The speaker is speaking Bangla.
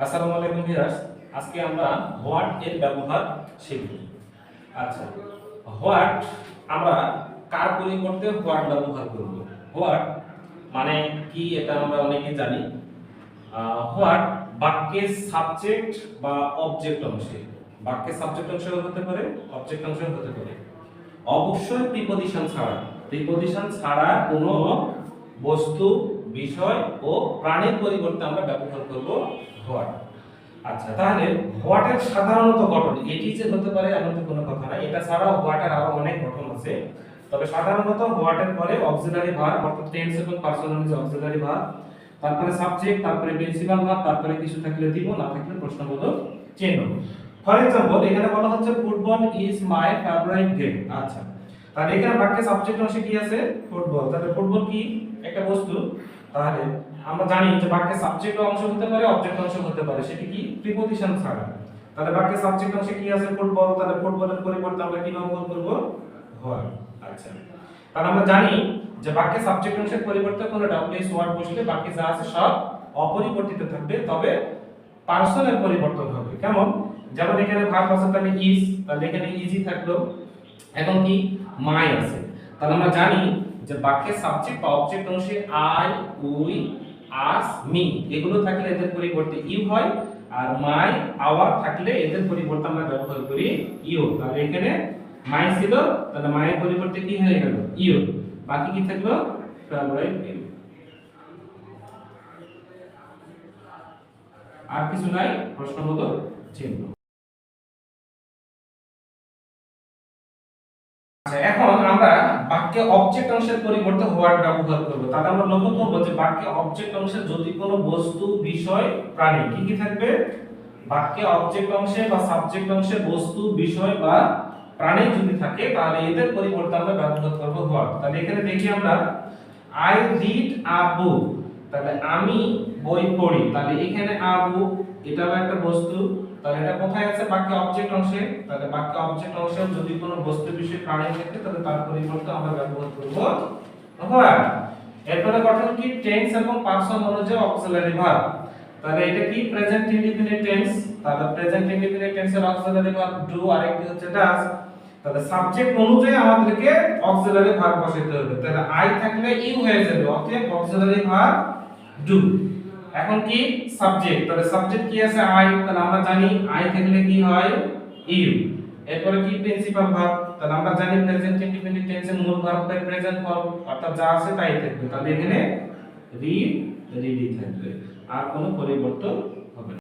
আসসালামু আলাইকুম ভিউয়ার্স। আজকে আমরা হোয়াট এর ব্যবহার শিখব। আচ্ছা, হোয়াট আমরা কার পরিবর্তে হোয়াট ব্যবহার করব? হোয়াট মানে কি এটা আমরা অনেকেই জানি। হোয়াট বাক্যের সাবজেক্ট বা অবজেক্ট অংশে, বাক্যের সাবজেক্ট অংশ হতে পারে, অবজেক্ট অংশ হতে পারে, অবশ্যই প্রিপজিশন ছাড়া, প্রিপজিশন ছাড়া কোনো বস্তু, বিষয় ও প্রাণীর পরিবর্তে আমরা ব্যবহার করব হোয়াট। আচ্ছা, তাহলে হোয়াটের সাধারণত গঠন এটি যে হতে পারে এমন তো কোনো কথা না, এটা ছাড়াও হোয়াটের আরো অনেক গঠন আছে। তবে সাধারণত হোয়াটের পরে অক্সিলারি ভার্ব অর্থাৎ টেন্স এবং পার্সোনাল যে অক্সিলারি ভার্ব, তারপরে সাবজেক্ট, তারপরে প্রিন্সিপাল ভার্ব, তারপরে কিছু থাকলে দিব, না থাকলে প্রশ্নবোধক চিহ্ন। ফর এক্সাম্পল এখানে বলা হচ্ছে football is my favourite game. আচ্ছা, তাহলে এখানে বাক্যে সাবজেক্ট অংশে কি আছে? ফুটবল। তাহলে ফুটবল কি? একটা বস্তু। তাহলে আমরা জানি যে বাক্যে সাবজেক্ট অংশ হতে পারে, অবজেক্ট অংশ হতে পারে, সেটি কি? প্রিপজিশন ছাড়া। তাহলে বাক্যে সাবজেক্ট অংশে কি আছে? ফুটবল। তাহলে ফুটবলের পরিবর্তে আমরা কি ব্যবহার করব? হয়। আচ্ছা, তাহলে আমরা জানি যে বাক্যে সাবজেক্ট অংশের পরিবর্তে কোনো ডাব্লিউএস ওয়ার্ড বসলে বাকি যা আছে সব অপরিবর্তিত থাকবে, তবে পার্সনের পরিবর্তন হবে। কেমন? যেমন এখানে ভার্ব আছে, তাহলে ইজ, তাহলে এখানে ইজি থাকলো। এখন কি? মাই আছে। তাহলে আমরা জানি যে বাক্যের সাবজেক্ট বা অবজেক্ট অংশে আই, উই, আস, মি এগুলো থাকলে এদের পরিবর্তে ইউ হয়, আর মাই, আওয়ার থাকলে এদের পরিবর্তে আমরা ব্যবহার করি ইউ। তাহলে এখানে মাই ছিল, তাহলে মায়ের পরিবর্তে কি হয়ে গেল? ইউ। বাকি কি থাকলো? Favourite game. আর কিছু নাই, প্রশ্নবোধক চিহ্ন। আচ্ছা, এখন আমরা বাক্যে অবজেক্ট অংশের পরিবর্তে হোয়াট ব্যবহার করব। তাহলে আমরা লক্ষ্য করব যে বাক্যে অবজেক্ট অংশে যদি কোনো বস্তু, বিষয়, প্রাণী কি কি থাকবে? বাক্যে অবজেক্ট অংশে বা সাবজেক্ট অংশে বস্তু, বিষয় বা প্রাণী যদি থাকে, তাহলে এদের পরিবর্তে আমরা ব্যবহার করব হোয়াট। তাহলে এখানে দেখি আমরা আই রিড আ বুক, তাহলে আমি বই পড়ি। তাহলে এখানে আ বুক এটাও একটা বস্তু, তাহলে এটা কোথায় আছে? বাক্যে অবজেক্ট অংশে। তাহলে বাক্যে অবজেক্ট অংশে যদি কোনো বস্তু, বিষয়, প্রাণী থাকে, তাহলে তার পরিবর্তে আমরা ব্যবহার করব হোয়াট। এরপরে গঠন কি? টেন্স এবং পারসন অনুযায়ী অক্সিলারি ভার্ব। তাহলে এটা কি? Present indefinite tense. তাহলে প্রেজেন্ট ইনডিফিনিট টেন্সের অক্সিলারি ভার্ব ডু, আরেকটি হচ্ছে ডাজ। তাহলে সাবজেক্ট অনুযায়ী আমাদেরকে অক্সিলারি ভার্ব বসাতে হবে। তাহলে আই থাকলে ইউ হয়ে যাবে, অতএব অক্সিলারি ভার্ব ডু। এখন কি? সাবজেক্ট। তাহলে সাবজেক্ট কি আছে? আই। তাহলে আমরা জানি আই থাকলে কি হয়? ইউ। এরপরে কি? Principal verb. তাহলে আমরা জানি প্রেজেন্ট ইনডিফিনিট টেন্সের মূল ভার্বটাই প্রেজেন্ট ফর্ম, অর্থাৎ যা আছে তাই থাকবে। তাহলে এখানে রিড, রিডই থাকবে, আর কোনো পরিবর্তন